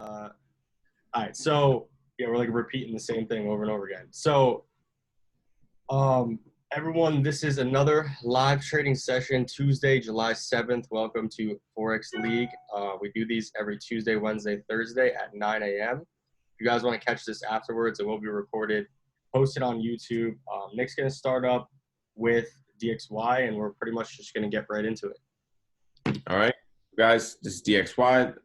All right, so yeah, we're like repeating the same thing over and over again. So, everyone, this is another live trading session, Tuesday, July 7th. Welcome to Forex League. We do these every Tuesday, Wednesday, Thursday at 9 a.m. If you guys want to catch this afterwards, it will be recorded, posted on YouTube. Nick's going to start up with DXY, and we're pretty much just going to get right into it. All right, guys, this is DXY,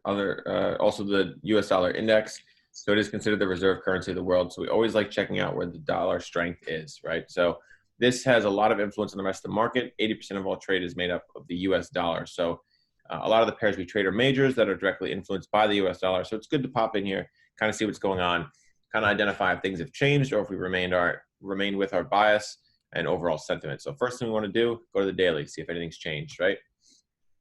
also the US dollar index. So it is considered the reserve currency of the world. So we always like checking out where the dollar strength is, right? So this has a lot of influence on the rest of the market. 80% of all trade is made up of the US dollar. So a lot of the pairs we trade are majors that are directly influenced by the US dollar. So it's good to pop in here, kind of see what's going on, kind of identify if things have changed or if we remain with our bias and overall sentiment. So first thing we want to do, go to the daily, see if anything's changed, right?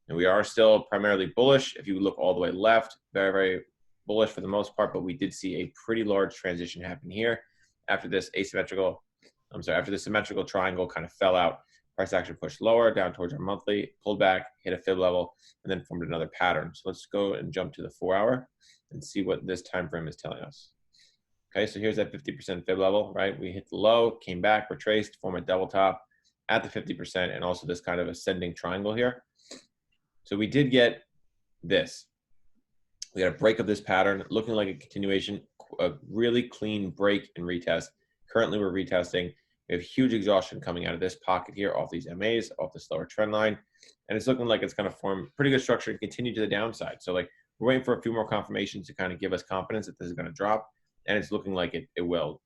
And we are still primarily bullish. If you look all the way left, very, very bullish for the most part, but we did see a pretty large transition happen here after this symmetrical triangle kind of fell out. Price action pushed lower down towards our monthly, pulled back, hit a fib level, and then formed another pattern. So let's go and jump to the 4-hour and see what this time frame is telling us. Okay, so here's that 50% fib level, right? We hit the low, came back, retraced, formed a double top at the 50%, and also this kind of ascending triangle here. So we did get this. We got a break of this pattern, looking like a continuation, a really clean break and retest. Currently, we're retesting. We have huge exhaustion coming out of this pocket here, off these MAs, off this lower trend line. And it's looking like it's going to form pretty good structure and continue to the downside. So like we're waiting for a few more confirmations to kind of give us confidence that this is going to drop. And it's looking like it will,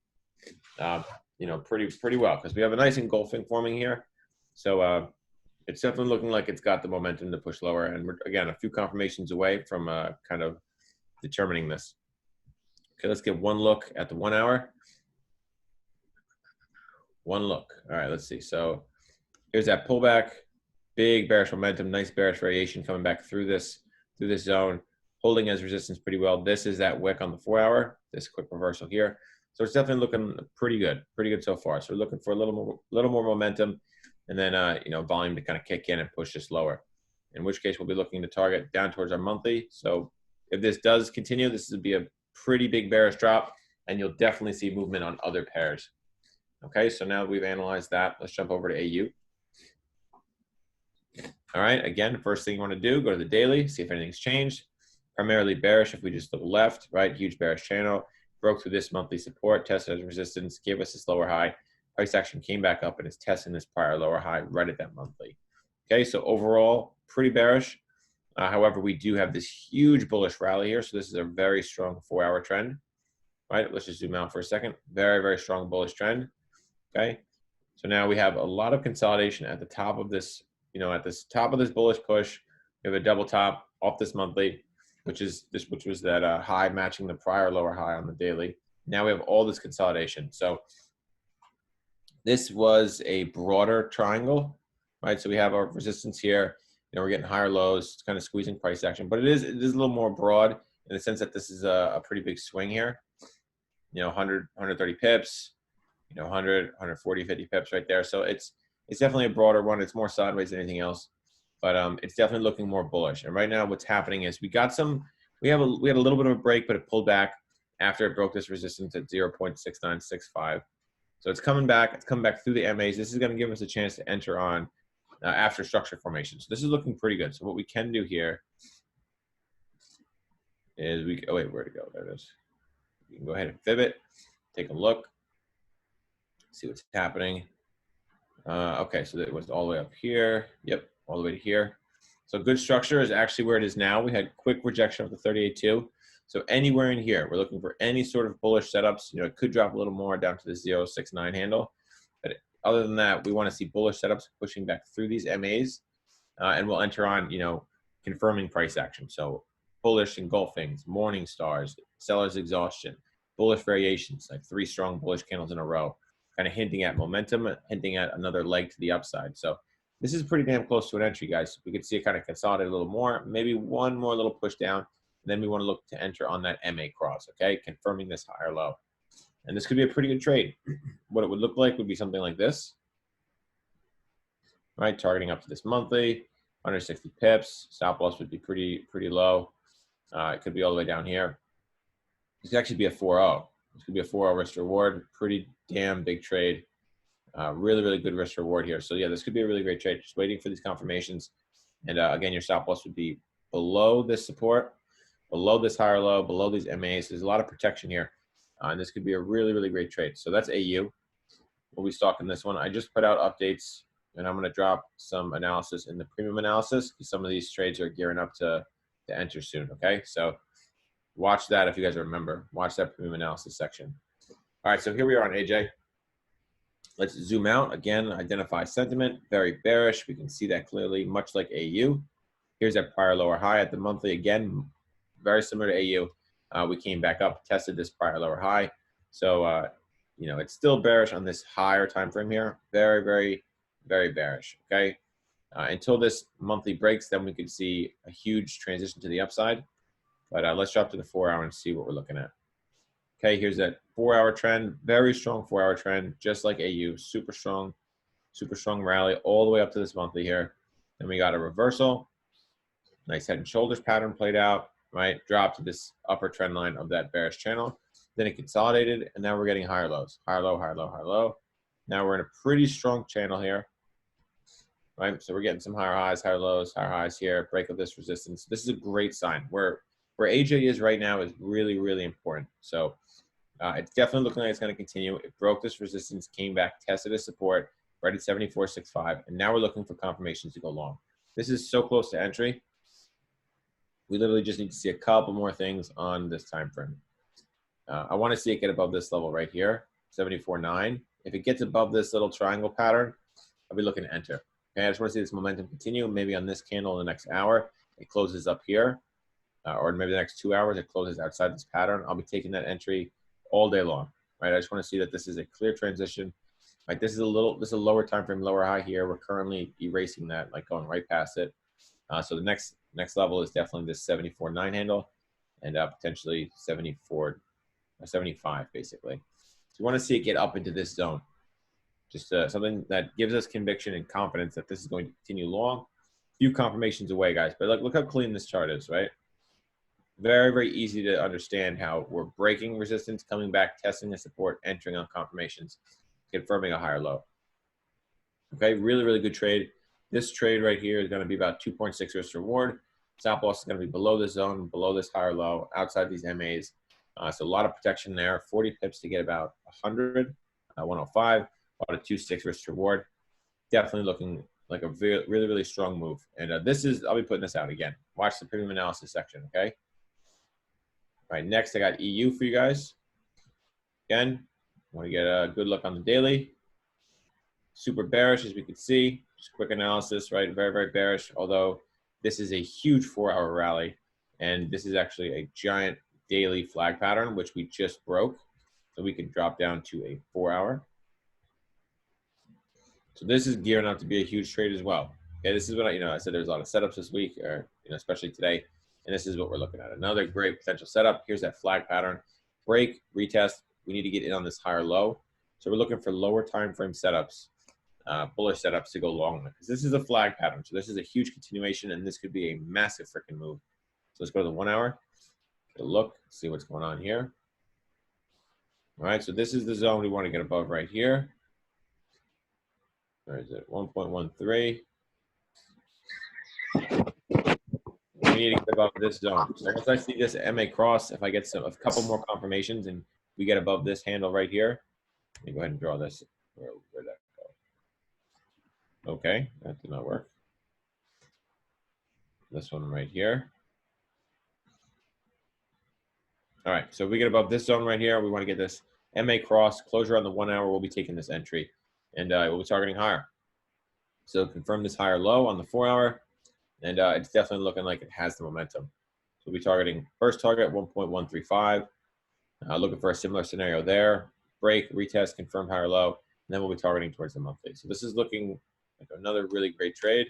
pretty well, because we have a nice engulfing forming here. So it's definitely looking like it's got the momentum to push lower. And we're, again, a few confirmations away from kind of determining this. Okay, let's get one look at the 1 hour. One look. All right, let's see. So here's that pullback, big bearish momentum, nice bearish variation coming back through this zone, holding as resistance pretty well. This is that wick on the 4-hour, this quick reversal here. So it's definitely looking pretty good so far. So we're looking for a little more momentum, and then volume to kind of kick in and push this lower. In which case we'll be looking to target down towards our monthly. So if this does continue, this would be a pretty big bearish drop, and you'll definitely see movement on other pairs. Okay, so now that we've analyzed that, let's jump over to AU. All right, again, first thing you want to do, go to the daily, see if anything's changed. Primarily bearish if we just look left, right? Huge bearish channel, broke through this monthly support, tested as resistance, gave us this lower high. Price action came back up and is testing this prior lower high right at that monthly. Okay, so overall, pretty bearish. However, we do have this huge bullish rally here. So this is a very strong 4-hour trend, right? Let's just zoom out for a second. Very, very strong bullish trend. Okay, so now we have a lot of consolidation at the top of this, at this top of this bullish push. We have a double top off this monthly, which was that high matching the prior lower high on the daily. Now we have all this consolidation. So this was a broader triangle, right? So we have our resistance here. We're getting higher lows. It's kind of squeezing price action, but it is a little more broad in the sense that this is a pretty big swing here. 100, 130 pips. 100, 140, 50 pips right there. So it's definitely a broader one. It's more sideways than anything else, but it's definitely looking more bullish. And right now what's happening is we had a little bit of a break, but it pulled back after it broke this resistance at 0.6965. So it's coming back. It's coming back through the MAs. This is going to give us a chance to enter on after structure formation. So this is looking pretty good. So what we can do here is where'd it go? There it is. You can go ahead and fib it, take a look. See what's happening. Okay, so it was all the way up here. Yep, all the way to here. So good structure is actually where it is now. We had quick rejection of the 38.2. So anywhere in here, we're looking for any sort of bullish setups. It could drop a little more down to the 0.69 handle. But other than that, we want to see bullish setups pushing back through these MAs. And we'll enter on, confirming price action. So bullish engulfings, morning stars, seller's exhaustion, bullish variations, like 3 strong bullish candles in a row. Kind of hinting at momentum, hinting at another leg to the upside. So this is pretty damn close to an entry, guys. We could see it kind of consolidate a little more, maybe one more little push down, and then we want to look to enter on that MA cross, okay? Confirming this higher low. And this could be a pretty good trade. What it would look like would be something like this, right? Targeting up to this monthly, 160 pips. Stop loss would be pretty low. It could be all the way down here. This could actually be a 4-0. This could be a 4-0 risk reward. Pretty damn big trade. Really, really good risk reward here. So yeah, this could be a really great trade. Just waiting for these confirmations. And again, your stop loss would be below this support, below this higher low, below these MAs. There's a lot of protection here. And this could be a really, really great trade. So that's AU. We'll be stalking this one. I just put out updates, and I'm going to drop some analysis in the premium analysis because some of these trades are gearing up to enter soon. Okay, so watch that if you guys remember. Watch that premium analysis section. All right, so here we are on AJ. Let's zoom out again. Identify sentiment. Very bearish. We can see that clearly, much like AU. Here's that prior lower high at the monthly again. Very similar to AU. We came back up, tested this prior lower high. So you know, it's still bearish on this higher time frame here. Very, very, very bearish. Okay. Until this monthly breaks, then we could see a huge transition to the upside. But let's drop to the 4-hour and see what we're looking at. Okay, here's that 4-hour trend. Very strong 4-hour trend, just like AU. Super strong rally all the way up to this monthly here. Then we got a reversal. Nice head and shoulders pattern played out, right? Dropped to this upper trend line of that bearish channel. Then it consolidated, and now we're getting higher lows. Higher low, higher low, higher low. Now we're in a pretty strong channel here, right? So we're getting some higher highs, higher highs here. Break of this resistance. This is a great sign. Where AJ is right now is really, really important. So it's definitely looking like it's going to continue. It broke this resistance, came back, tested a support right at 74.65, and now we're looking for confirmations to go long. This is so close to entry. We literally just need to see a couple more things on this time frame. I want to see it get above this level right here, 74.9. If it gets above this little triangle pattern, I'll be looking to enter. Okay, I just want to see this momentum continue. Maybe on this candle in the next hour, it closes up here, or maybe the next 2 hours, it closes outside this pattern. I'll be taking that entry all day long, right? I just want to see that this is a clear transition. Like this is a lower time frame, lower high here. We're currently erasing that, like going right past it. So the next level is definitely this 74.9 handle, and potentially 75 basically. So you want to see it get up into this zone. Just something that gives us conviction and confidence that this is going to continue long. Few confirmations away, guys. But look how clean this chart is, right? Very, very easy to understand how we're breaking resistance, coming back, testing the support, entering on confirmations, confirming a higher low. Okay, really, really good trade. This trade right here is going to be about 2.6 risk reward. Stop loss is going to be below the zone, below this higher low, outside these MAs. So a lot of protection there. 40 pips to get about 100, 105, about a 2.6 risk reward. Definitely looking like a really, really strong move. And this is, I'll be putting this out again. Watch the premium analysis section, okay? All right, next I got EU for you guys. Again, want to get a good look on the daily. Super bearish, as we could see. Just quick analysis, right? Very, very bearish, although this is a huge 4-hour rally. And this is actually a giant daily flag pattern, which we just broke. So we can drop down to a 4-hour. So this is gearing up to be a huge trade as well. Okay, this is what I said there's a lot of setups this week, or especially today. And this is what we're looking at. Another great potential setup. Here's that flag pattern. Break, retest. We need to get in on this higher low. So we're looking for lower time frame setups, bullish setups to go long, because this is a flag pattern. So this is a huge continuation, and this could be a massive freaking move. So let's go to the 1 hour. Get a look, see what's going on here. All right, so this is the zone we want to get above right here. Where is it? 1.13. We need to get above this zone. So once I see this MA cross, if I get a couple more confirmations and we get above this handle right here, let me go ahead and draw this. Where'd that go? Okay, that did not work. This one right here. All right, so if we get above this zone right here, we want to get this MA cross, closure on the 1 hour, we'll be taking this entry, and we'll be targeting higher. So confirm this higher low on the 4 hour, and it's definitely looking like it has the momentum. So we'll be targeting first target 1.135, looking for a similar scenario there. Break, retest, confirm higher low, and then we'll be targeting towards the monthly. So this is looking like another really great trade.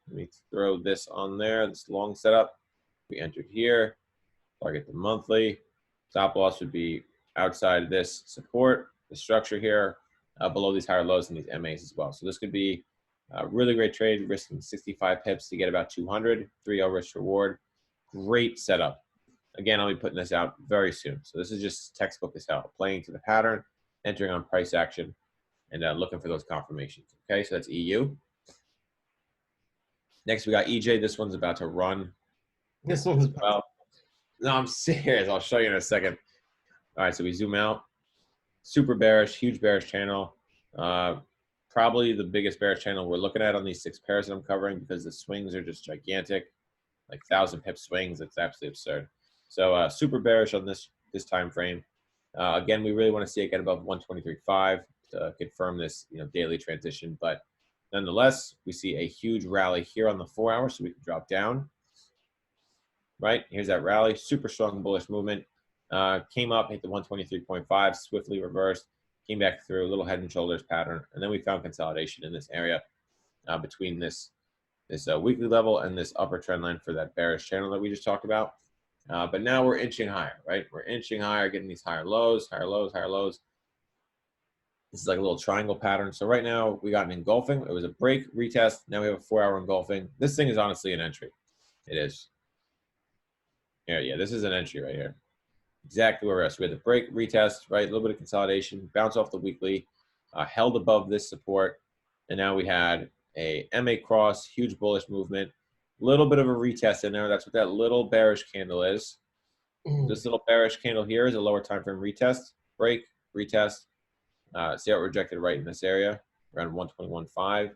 Let me throw this on there, this long setup. We entered here, target the monthly. Stop loss would be outside this support, the structure here, below these higher lows and these MAs as well. So this could be a really great trade, risking 65 pips to get about 200, 3-0 risk reward. Great setup. Again, I'll be putting this out very soon. So this is just textbook as hell, playing to the pattern, entering on price action, and looking for those confirmations. Okay, so that's EU. Next, we got EJ. This one's about to run. This one's Well, no, I'm serious. I'll show you in a second. All right, so we zoom out. Super bearish, huge bearish channel. Probably the biggest bearish channel we're looking at on these 6 pairs that I'm covering, because the swings are just gigantic, like 1,000 pip swings. It's absolutely absurd. So super bearish on this time frame. Again, we really want to see it get above 123.5 to confirm this daily transition. But nonetheless, we see a huge rally here on the 4 hour, so we can drop down. Right, here's that rally, super strong bullish movement. Came up, hit the 123.5, swiftly reversed, came back through a little head and shoulders pattern, and then we found consolidation in this area between this weekly level and this upper trend line for that bearish channel that we just talked about. But now we're inching higher, right? We're inching higher, getting these higher lows, higher lows, higher lows. This is like a little triangle pattern. So right now we got an engulfing. It was a break, retest. Now we have a 4 hour engulfing. This thing is honestly an entry. It is. Yeah, this is an entry right here. Exactly where we're at. So we had the break, retest, right? A little bit of consolidation, bounce off the weekly, held above this support. And now we had a MA cross, huge bullish movement, little bit of a retest in there. That's what that little bearish candle is. This little bearish candle here is a lower time frame retest, break, retest. See how it rejected right in this area, around 121.5,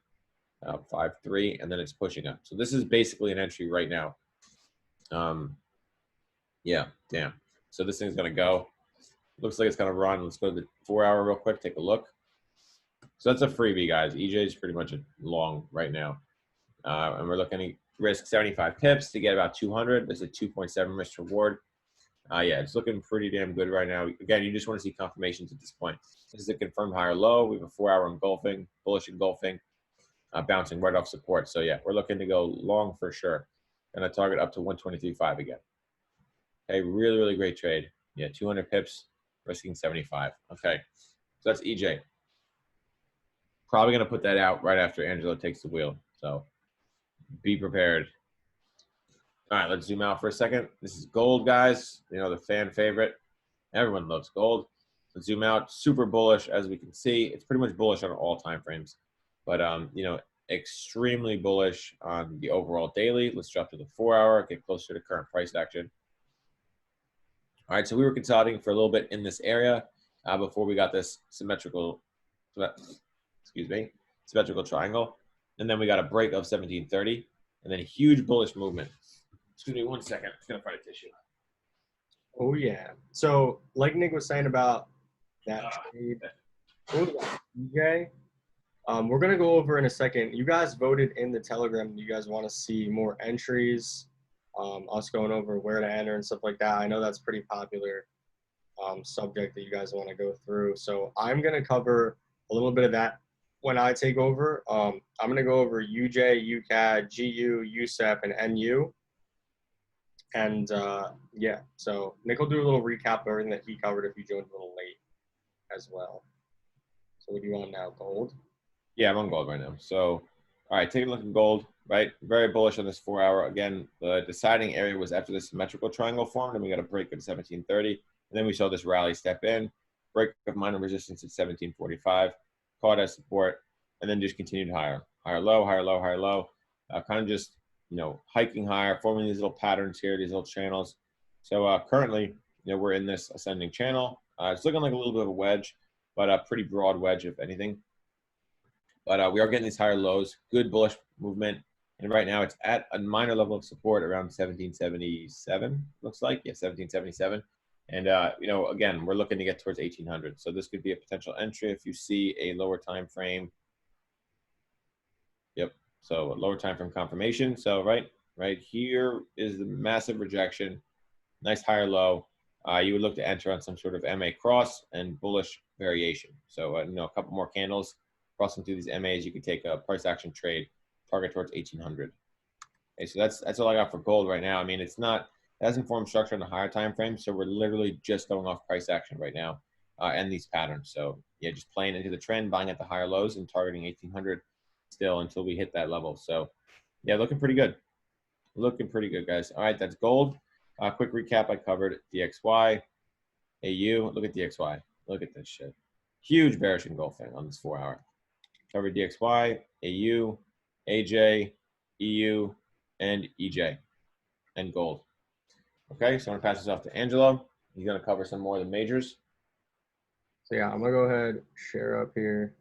5.3, and then it's pushing up. So this is basically an entry right now. Yeah, damn. So this thing's gonna go. Looks like it's gonna run. Let's go to the 4 hour real quick, take a look. So that's a freebie, guys. EJ is pretty much a long right now. And we're looking to risk 75 pips to get about 200. There's a 2.7 risk reward. Yeah, it's looking pretty damn good right now. Again, you just want to see confirmations at this point. This is a confirmed higher low. We have a 4 hour engulfing, bullish engulfing, bouncing right off support. So yeah, we're looking to go long for sure. Gonna target up to 123.5 again. Okay, really, really great trade. Yeah, 200 pips, risking 75. Okay, so that's EJ. Probably going to put that out right after Angela takes the wheel. So be prepared. All right, let's zoom out for a second. This is gold, guys. The fan favorite. Everyone loves gold. Let's zoom out. Super bullish, as we can see. It's pretty much bullish on all time frames. But, extremely bullish on the overall daily. Let's drop to the 4 hour, get closer to current price action. All right, so we were consolidating for a little bit in this area before we got this symmetrical triangle. And then we got a break of 1730 and then a huge bullish movement. Excuse me 1 second. I'm just going to find a tissue. Oh, yeah. So like Nick was saying about that trade, EJ, we're going to go over in a second. You guys voted in the Telegram. You guys want to see more entries, us going over where to enter and stuff like that. I know that's pretty popular subject that you guys want to go through. So I'm going to cover a little bit of that when I take over. I'm going to go over UJ, UCAD, GU, USEP, and NU. And yeah, so Nick will do a little recap of everything that he covered if you joined a little late as well. So what do you want now, gold? Yeah, I'm on gold right now. So, all right, take a look at gold, right? Very bullish on this 4 hour. Again, the deciding area was after the symmetrical triangle formed, and we got a break of 1730. And then we saw this rally step in, break of minor resistance at 1745, caught as support, and then just continued higher. Higher low, higher low, higher low. Kind of just, hiking higher, forming these little patterns here, these little channels. So currently, we're in this ascending channel. It's looking like a little bit of a wedge, but a pretty broad wedge, if anything. But we are getting these higher lows, good bullish movement. And right now it's at a minor level of support around 1777, looks like. Yeah, 1777. And, again, we're looking to get towards 1800. So this could be a potential entry if you see a lower time frame. Yep. So a lower time frame confirmation. So right here is the massive rejection. Nice higher low. You would look to enter on some sort of MA cross and bullish variation. So, a couple more candles crossing through these MAs. You could take a price action trade, target towards 1800. Okay, so that's all I got for gold right now. I mean, it hasn't formed structure in the higher time frame, so we're literally just going off price action right now and these patterns. So yeah, just playing into the trend, buying at the higher lows and targeting 1800 still until we hit that level. So yeah, looking pretty good. Looking pretty good, guys. All right, that's gold. Quick recap, I covered DXY, AU. Look at DXY. Look at this shit. Huge bearish engulfing on this 4 hour. Covered DXY, AU, AJ, EU, and EJ, and gold. Okay, so I'm going to pass this off to Angelo. He's going to cover some more of the majors. So yeah, I'm going to go ahead, share up here.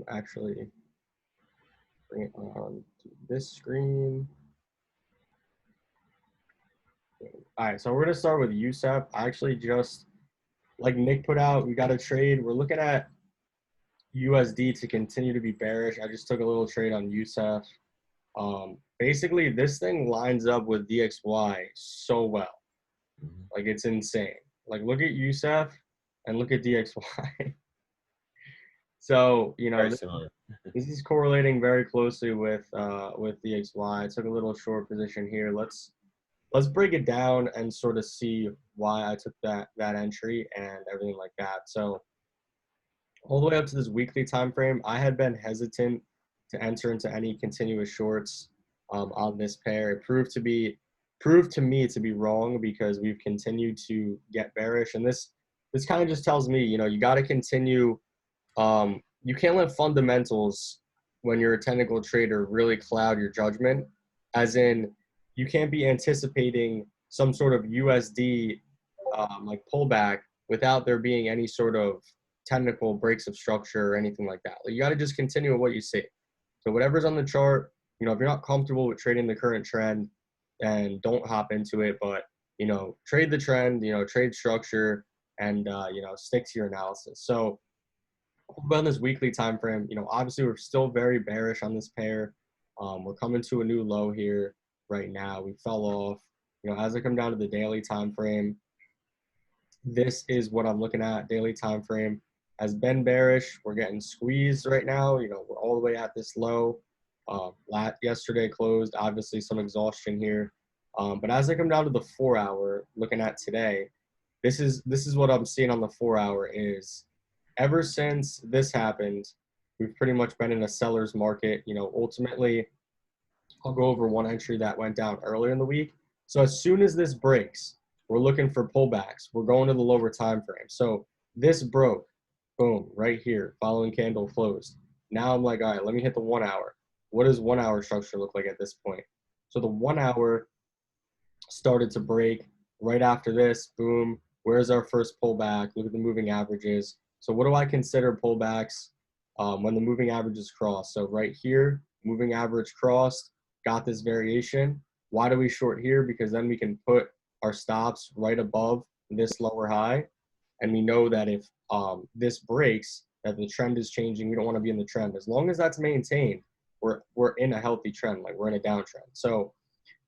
Actually, bring it on to this screen. All right, so we're going to start with USEP. I actually just, like Nick put out, we got a trade. We're looking at USD to continue to be bearish. I just took a little trade on USEP. Basically, this thing lines up with DXY so well. Like, it's insane. Like, look at USEP and look at DXY. So, you know, this is correlating very closely with DXY. I took a little short position here. Let's break it down and sort of see why I took that entry and everything like that. So all the way up to this weekly time frame, I had been hesitant to enter into any continuous shorts on this pair. It proved to me to be wrong because we've continued to get bearish, and this kind of just tells me, you know, you got to continue. You can't let fundamentals, when you're a technical trader, really cloud your judgment. As in, you can't be anticipating some sort of USD like pullback without there being any sort of technical breaks of structure or anything like that. Like, you got to just continue with what you see. So whatever's on the chart, you know, if you're not comfortable with trading the current trend, then don't hop into it. But, you know, trade the trend, you know, trade structure, and you know, stick to your analysis. So on this weekly time frame, you know, obviously we're still very bearish on this pair. We're coming to a new low here right now. We fell off. You know, as I come down to the daily time frame, this is what I'm looking at. Daily time frame has been bearish. We're getting squeezed right now. You know, we're all the way at this low. Yesterday closed, obviously some exhaustion here. But as I come down to the 4 hour, looking at today, this is what I'm seeing on the 4 hour is, ever since this happened, we've pretty much been in a seller's market. You know, ultimately, I'll go over one entry that went down earlier in the week. So as soon as this breaks, we're looking for pullbacks. We're going to the lower time frame. So this broke, boom, right here, following candle closed. Now I'm like, all right, let me hit the 1 hour. What does 1 hour structure look like at this point? So the 1 hour started to break right after this, boom. Where's our first pullback? Look at the moving averages. So what do I consider pullbacks when the moving averages cross? So right here, moving average crossed, got this variation. Why do we short here? Because then we can put our stops right above this lower high. And we know that if this breaks, that the trend is changing. We don't want to be in the trend. As long as that's maintained, we're in a healthy trend, like we're in a downtrend. So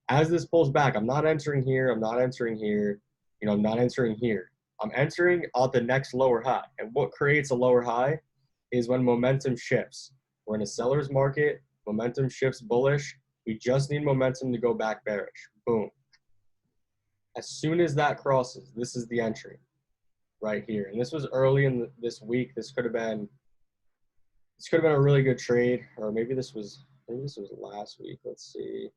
as this pulls back, I'm not entering here. I'm not entering here. You know, I'm not entering here. I'm entering at the next lower high. And what creates a lower high is when momentum shifts. We're in a seller's market. Momentum shifts bullish. We just need momentum to go back bearish. Boom. As soon as that crosses, this is the entry right here. And this was early in this week. This could have been a really good trade, or maybe this was last week. Let's see.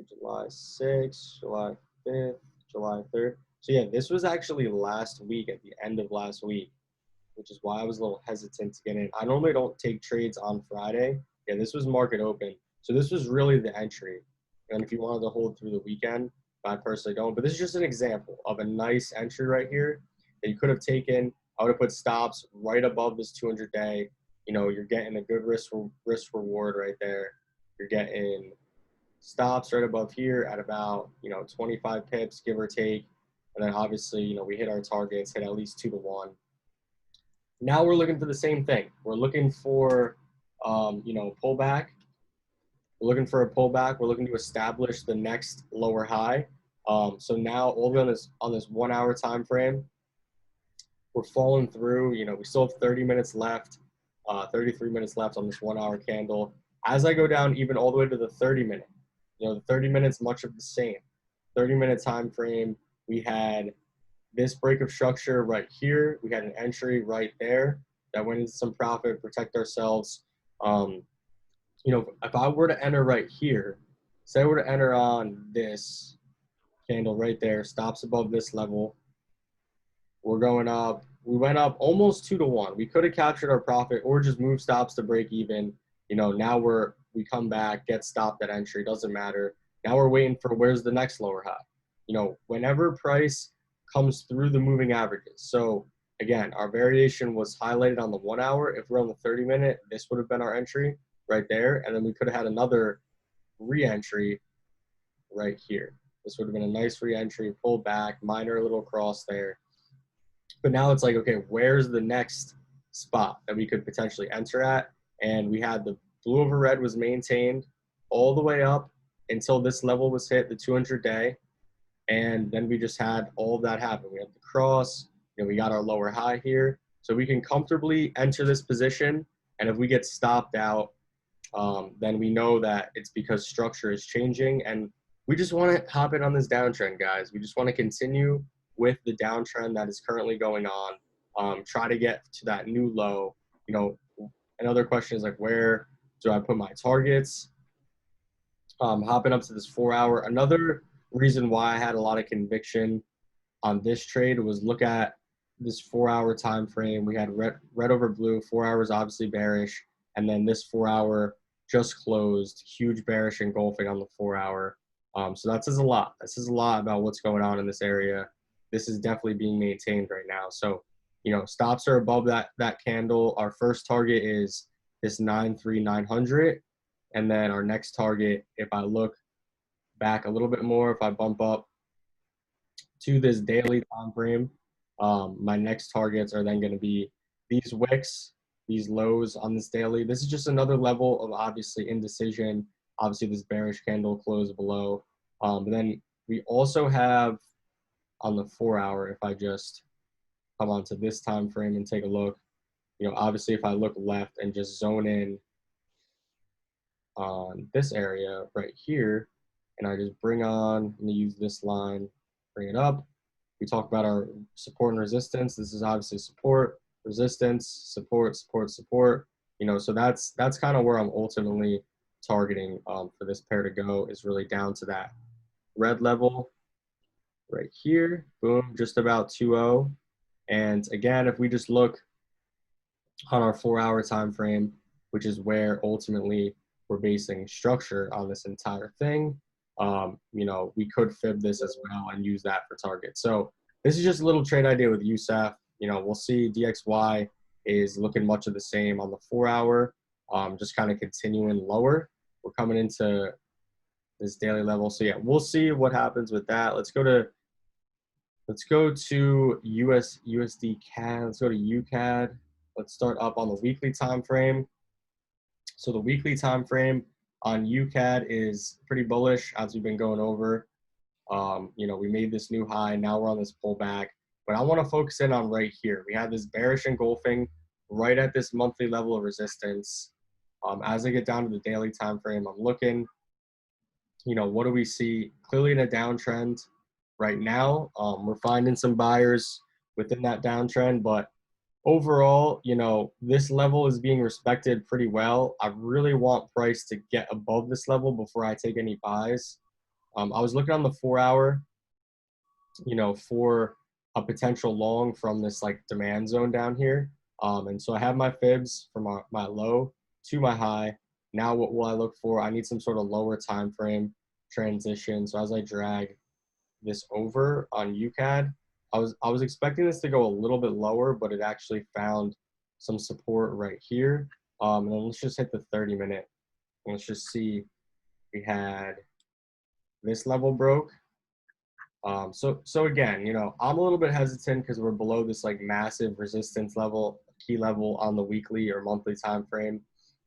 July 6th, July 5th, July 3rd. So yeah, this was actually last week, at the end of last week, which is why I was a little hesitant to get in. I normally don't take trades on Friday. Yeah, this was market open. So this was really the entry. And if you wanted to hold through the weekend, I personally don't. But this is just an example of a nice entry right here that you could have taken. I would have put stops right above this 200-day. You know, you're getting a good risk reward right there. You're getting stops right above here at about, you know, 25 pips, give or take. And then obviously, you know, we hit our targets, hit at least 2 to 1. Now we're looking for the same thing. We're looking for, you know, pullback. We're looking for a pullback. We're looking to establish the next lower high. So now all on this 1 hour time frame, we're falling through. You know, we still have 30 minutes left, 33 minutes left on this 1 hour candle. As I go down even all the way to the 30-minute, you know, the 30 minutes, much of the same. 30-minute time frame, we had this break of structure right here. We had an entry right there that went into some profit, protect ourselves. You know, if I were to enter right here, say I were to enter on this candle right there, stops above this level. We're going up. We went up almost 2 to 1. We could have captured our profit or just move stops to break even. Now we come back, get stopped at entry, doesn't matter. Now we're waiting for where's the next lower high. Whenever price comes through the moving averages. So again, our variation was highlighted on the 1 hour. If we're on the 30-minute, this would have been our entry right there. And then we could have had another re-entry right here. This would have been a nice re-entry, pull back, minor little cross there. But now it's like, okay, where's the next spot that we could potentially enter at? And we had the blue over red was maintained all the way up until this level was hit, the 200-day. And then we just had all of that happen. We had the cross, we got our lower high here. So we can comfortably enter this position. And if we get stopped out, then we know that it's because structure is changing. And we just want to hop in on this downtrend, guys. We just want to continue with the downtrend that is currently going on. Try to get to that new low. Another question is like, where do I put my targets? Hopping up to this 4 hour. Another reason why I had a lot of conviction on this trade was look at this 4 hour time frame. We had red over blue, 4 hours obviously bearish, and then this 4 hour just closed, huge bearish engulfing on the 4 hour. So that says a lot. That says a lot about what's going on in this area. This is definitely being maintained right now. So, stops are above that candle. Our first target is this 93900, and then our next target, if I look back a little bit more, if I bump up to this daily time frame, my next targets are then going to be these wicks, these lows on this daily. This is just another level of obviously indecision. Obviously, this bearish candle closed below. But then we also have on the 4 hour, if I just come onto this time frame and take a look, obviously if I look left and just zone in on this area right here, and I just bring on, I'm gonna use this line, bring it up. We talk about our support and resistance. This is obviously support, resistance, support, support, support. So that's kind of where I'm ultimately targeting for this pair to go, is really down to that red level right here. Boom, just about 2-0. And again, if we just look on our 4 hour time frame, which is where ultimately we're basing structure on this entire thing, we could fib this as well and use that for target. So this is just a little trade idea with USAF. We'll see DXY is looking much of the same on the 4 hour, just kind of continuing lower. We're coming into this daily level. So yeah, we'll see what happens with that. Let's go to USD CAD. Let's go to UCAD. Let's start up on the weekly time frame. So the weekly time frame on UCAD is pretty bullish, as we've been going over. We made this new high. Now we're on this pullback. But I want to focus in on right here. We had this bearish engulfing right at this monthly level of resistance. As I get down to the daily time frame, I'm looking, what do we see? Clearly in a downtrend right now. We're finding some buyers within that downtrend, but overall, this level is being respected pretty well. I really want price to get above this level before I take any buys. I was looking on the 4 hour, for a potential long from this like demand zone down here. And so I have my fibs from my low to my high. Now what will I look for? I need some sort of lower time frame transition. So as I drag this over on UCAD, I was expecting this to go a little bit lower, but it actually found some support right here. And then let's just hit the 30-minute. Let's just see. We had this level broke. So again, I'm a little bit hesitant because we're below this like massive resistance level, key level on the weekly or monthly time frame.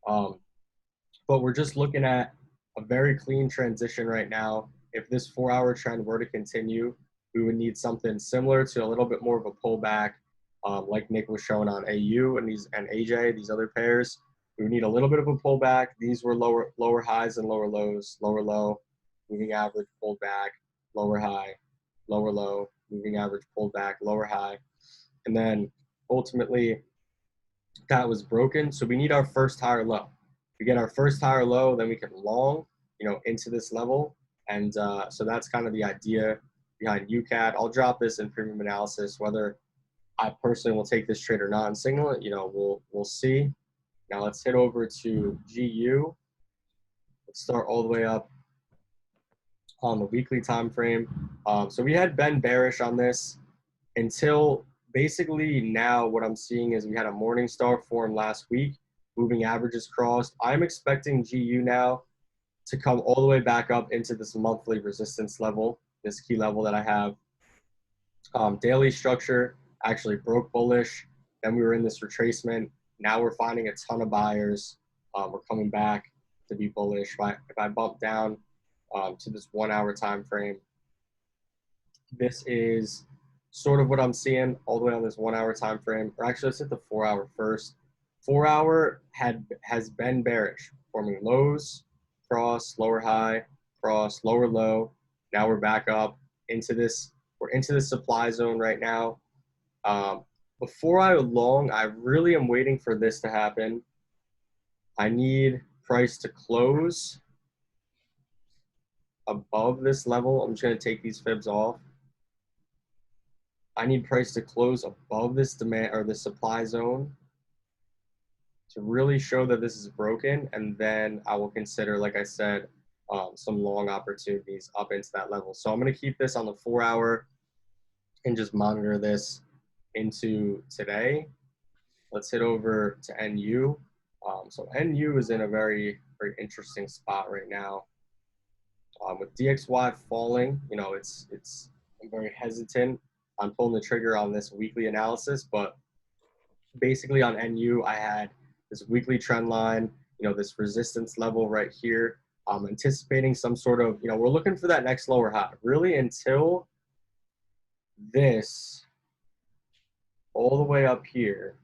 But we're just looking at a very clean transition right now. If this 4 hour trend were to continue, we would need something similar to a little bit more of a pullback, like Nick was showing on AU and AJ, these other pairs. We would need a little bit of a pullback. These were lower highs and lower lows, lower low, moving average pulled back, lower high, lower low, moving average pulled back, lower high. And then ultimately that was broken. So we need our first higher low. We get our first higher low, then we can long, into this level. And so that's kind of the idea behind UCAT. I'll drop this in premium analysis. Whether I personally will take this trade or not in signal, we'll see. Now let's hit over to GU. Let's start all the way up on the weekly time frame. So we had been bearish on this until basically now what I'm seeing is we had a morning star form last week, moving averages crossed. I'm expecting GU now to come all the way back up into this monthly resistance level, this key level that I have. Daily structure actually broke bullish. Then we were in this retracement. Now we're finding a ton of buyers. We're coming back to be bullish. If I bump down to this 1 hour time frame, this is sort of what I'm seeing all the way on this 1 hour time frame. Or actually, let's hit the 4 hour first. 4 hour has been bearish, forming lows, cross, lower high, cross, lower low. Now we're back up into this. We're into the supply zone right now. Before I long, I really am waiting for this to happen. I need price to close above this level. I'm just going to take these fibs off. I need price to close above this demand or the supply zone to really show that this is broken, and then I will consider, like I said, some long opportunities up into that level. So I'm going to keep this on the 4 hour and just monitor this into today. Let's hit over to NU. So NU is in a very, very interesting spot right now. With DXY falling, I'm very hesitant on pulling the trigger on this weekly analysis, but basically on NU, I had this weekly trend line, this resistance level right here. Anticipating some sort of, we're looking for that next lower high, really until this all the way up here,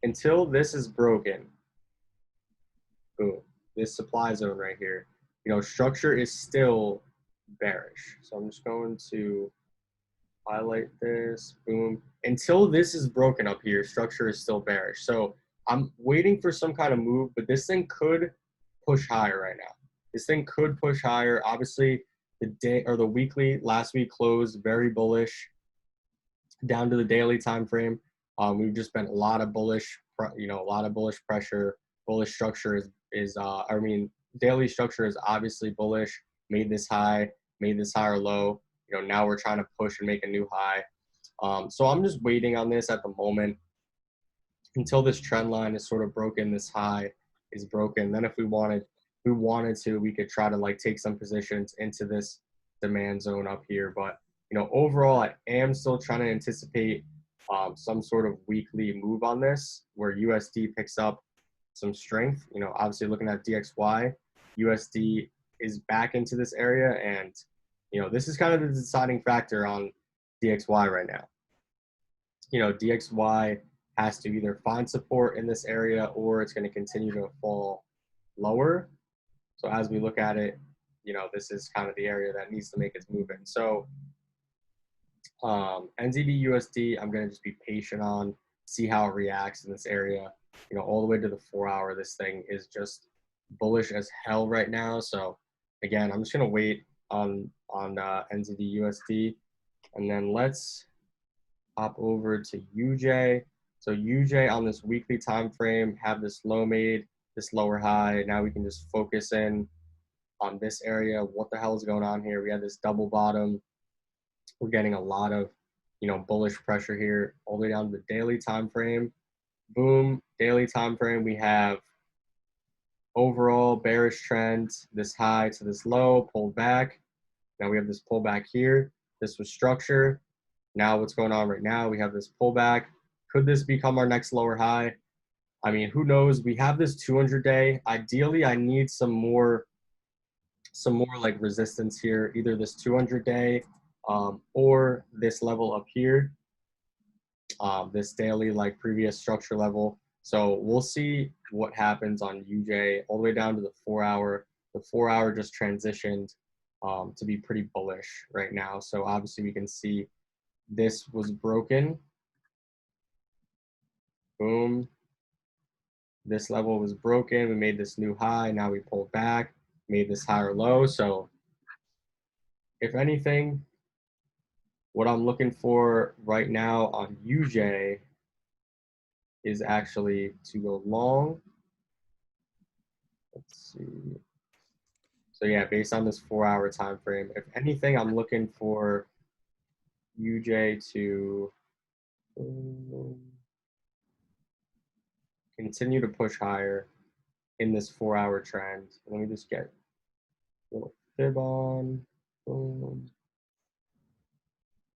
until this is broken. Boom, this supply zone right here. Structure is still bearish. So I'm just going to highlight this, boom. Until this is broken up here, structure is still bearish. So I'm waiting for some kind of move, but this thing could push higher right now. This thing could push higher. Obviously, the day or the weekly last week closed very bullish down to the daily time frame. We've just been a lot of bullish, pressure. Bullish structure daily structure is obviously bullish. Made this higher low. Now we're trying to push and make a new high. So I'm just waiting on this at the moment until this trend line is sort of broken. This high is broken. Then if we wanted to, we could try to take some positions into this demand zone up here. But overall, I am still trying to anticipate some sort of weekly move on this, where USD picks up some strength. Obviously looking at DXY, USD is back into this area, and this is kind of the deciding factor on DXY right now. DXY has to either find support in this area or it's going to continue to fall lower. So as we look at it, this is kind of the area that needs to make its move in. So NZD USD, I'm going to just be patient on, see how it reacts in this area. All the way to the 4 hour, this thing is just bullish as hell right now. So again, I'm just going to wait on NZD USD, and then let's hop over to UJ. So UJ on this weekly time frame have this low made, this lower high. Now we can just focus in on this area. What the hell is going on here? We had this double bottom. We're getting a lot of bullish pressure here all the way down to the daily time frame. Boom, daily time frame, we have overall bearish trend, this high to this low, pulled back. Now we have this pullback here. This was structure. Now what's going on right now, we have this pullback. Could this become our next lower high? I mean, who knows? We have this 200-day. Ideally, I need some more resistance here, either this 200-day or this level up here, this daily previous structure level. So we'll see what happens on UJ all the way down to the 4 hour. The 4 hour just transitioned to be pretty bullish right now. So obviously we can see this was broken. Boom. This level was broken. We made this new high. Now we pulled back, made this higher low. So if anything, what I'm looking for right now on UJ is actually to go long. Let's see. So yeah, based on this 4-hour time frame, if anything, I'm looking for UJ to continue to push higher in this 4-hour trend. Let me just get a little fib on. Boom.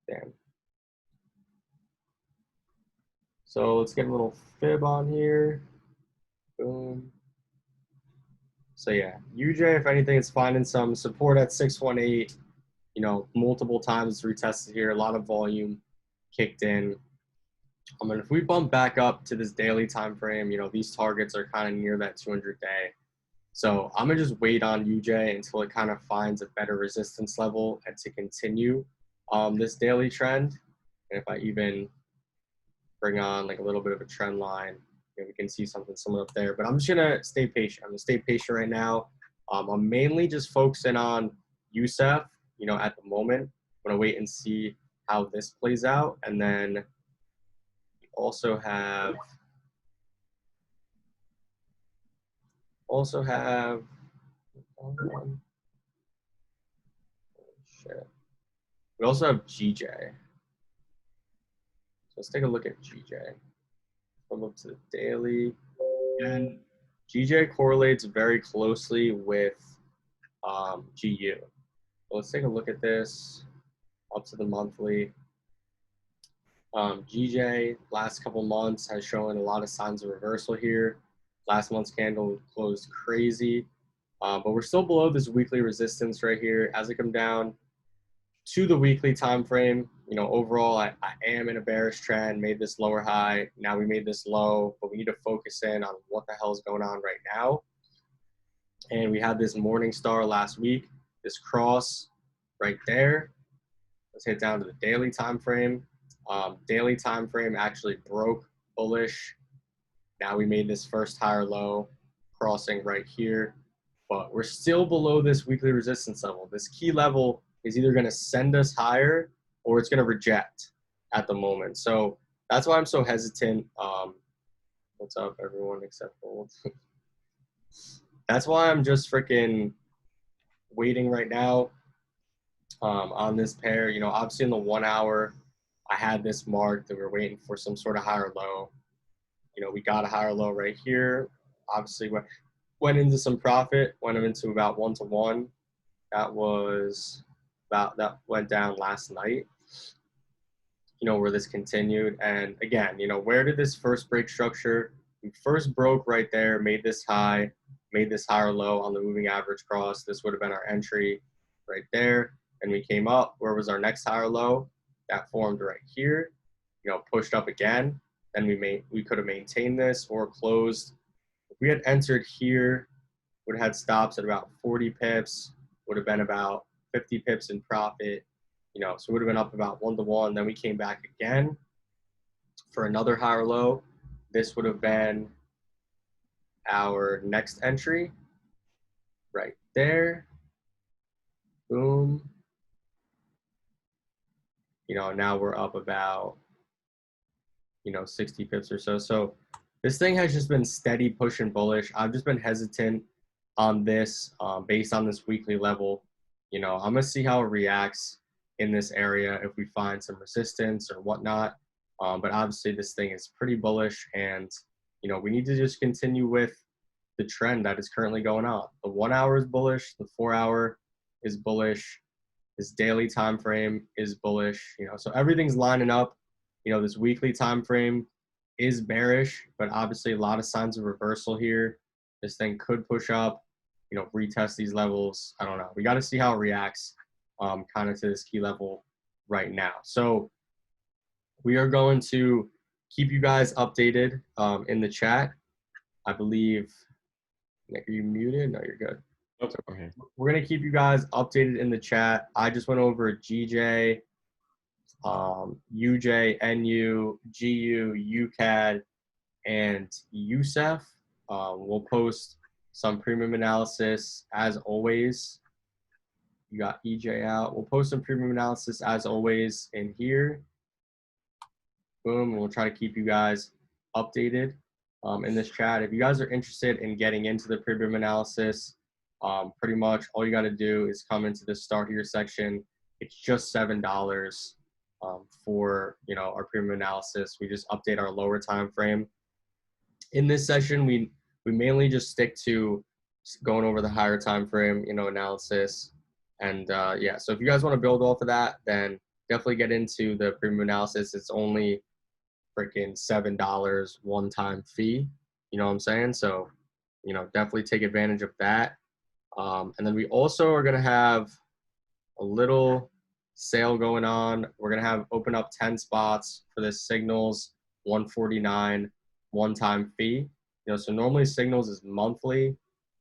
Damn. So let's get a little fib on here. Boom. So yeah, UJ, if anything, it's finding some support at 618. You know, multiple times retested here, a lot of volume kicked in. And if we bump back up to this daily time frame, you know, these targets are kind of near that 200 day. So I'm gonna just wait on UJ until it kind of finds a better resistance level and to continue this daily trend. And if I even bring on like a little bit of a trend line, you know, we can see something similar up there. But I'm just gonna stay patient. I'm gonna stay patient right now. I'm mainly just focusing on USEF, you know, at the moment. I'm gonna wait and see how this plays out, and then we also have shit. We also have GJ. So let's take a look at GJ. Come up to the daily, and GJ correlates very closely with GU. So let's take a look at this up to the monthly. GJ last couple months has shown a lot of signs of reversal here. Last month's candle closed crazy, but we're still below this weekly resistance right here. As it come down to the weekly time frame, you know, overall, I am in a bearish trend. Made this lower high. Now we made this low, but we need to focus in on what the hell is going on right now. And we had this morning star last week, this cross right there. Let's hit down to the daily time frame. Daily time frame actually broke bullish. Now we made this first higher low crossing right here, but we're still below this weekly resistance level. This key level is either going to send us higher or it's going to reject at the moment. So that's why I'm so hesitant. What's up, everyone except Gold? That's why I'm just freaking waiting right now on this pair. You know, obviously in the 1 hour, I had this marked that we were waiting for some sort of higher low. You know, we got a higher low right here. Obviously, went into some profit, went into about 1-to-1. That went down last night. You know, where this continued. And again, you know, where did this first break structure? We first broke right there, made this high, made this higher low on the moving average cross. This would have been our entry right there. And we came up. Where was our next higher low? That formed right here. You know, pushed up again. Then we could have maintained this or closed. If we had entered here, would have had stops at about 40 pips, would have been about 50 pips in profit. You know, so it would have been up about 1-to-1. Then we came back again for another higher low. This would have been our next entry right there. Boom. You know, now we're up about, you know, 60 pips or so. So this thing has just been steady pushing bullish. I've just been hesitant on this based on this weekly level. You know, I'm going to see how it reacts in this area if we find some resistance or whatnot. But obviously this thing is pretty bullish, and, you know, we need to just continue with the trend that is currently going on. The 1 hour is bullish. The 4 hour is bullish. This daily time frame is bullish. You know, so everything's lining up. You know, this weekly time frame is bearish, but obviously a lot of signs of reversal here. This thing could push up, you know, retest these levels. I don't know. We got to see how it reacts kind of to this key level right now. So we are going to keep you guys updated in the chat. I believe, Nick, are you muted? No, you're good. Nope. So Okay. we're going to keep you guys updated in the chat. I just went over GJ, UJ, NU, GU, UCAD, and USEF. We'll post some premium analysis as always. You got EJ out. We'll post some premium analysis as always in here. Boom. We'll try to keep you guys updated in this chat. If you guys are interested in getting into the premium analysis, pretty much all you got to do is come into the start here section. It's just $7 for our premium analysis. We just update our lower time frame. In this session, we mainly just stick to going over the higher time frame, analysis. And yeah, so if you guys want to build off of that, then definitely get into the premium analysis. It's only freaking $7 one-time fee. You know what I'm saying? So, definitely take advantage of that. And then we also are going to have a little sale going on. We're going to have open up 10 spots for this Signals 149 one-time fee. So normally Signals is monthly.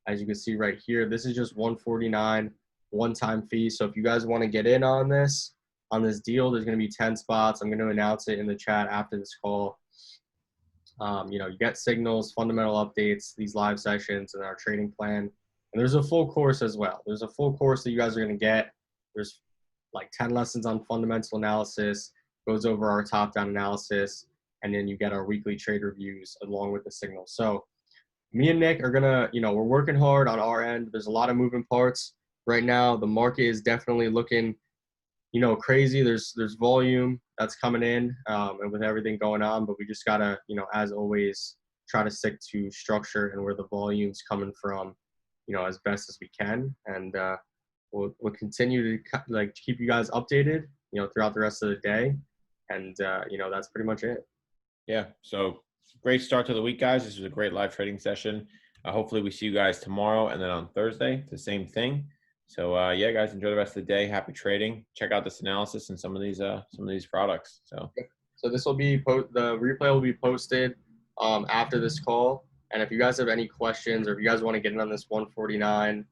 As you can see right here, this is just 149 one-time fee. So if you guys want to get in on this deal, there's going to be 10 spots. I'm going to announce it in the chat after this call. You get Signals, fundamental updates, these live sessions, and our trading plan. And there's a full course as well. There's a full course that you guys are going to get. There's like 10 lessons on fundamental analysis, goes over our top-down analysis, and then you get our weekly trade reviews along with the Signals. So me and Nick are going to, we're working hard on our end. There's a lot of moving parts right now. The market is definitely looking crazy. There's volume that's coming in and with everything going on, but we just gotta, as always, try to stick to structure and where the volume's coming from, as best as we can. And we'll continue to keep you guys updated, throughout the rest of the day. And, that's pretty much it. Yeah. So great start to the week, guys. This was a great live trading session. Hopefully we see you guys tomorrow and then on Thursday, the same thing. So yeah, guys, enjoy the rest of the day. Happy trading. Check out this analysis and some of these products. So this will be the replay will be posted after this call. And if you guys have any questions or if you guys want to get in on this 149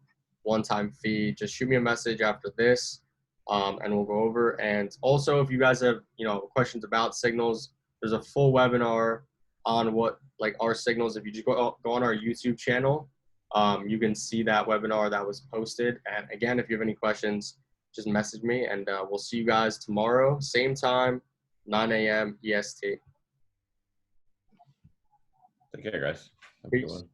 one-time fee, just shoot me a message after this, and we'll go over. And also, if you guys have questions about Signals, there's a full webinar on our Signals. If you just go on our YouTube channel. You can see that webinar that was posted. And again, if you have any questions, just message me, and we'll see you guys tomorrow, same time, 9 a.m. EST. Take care, guys. Have a good Peace. one.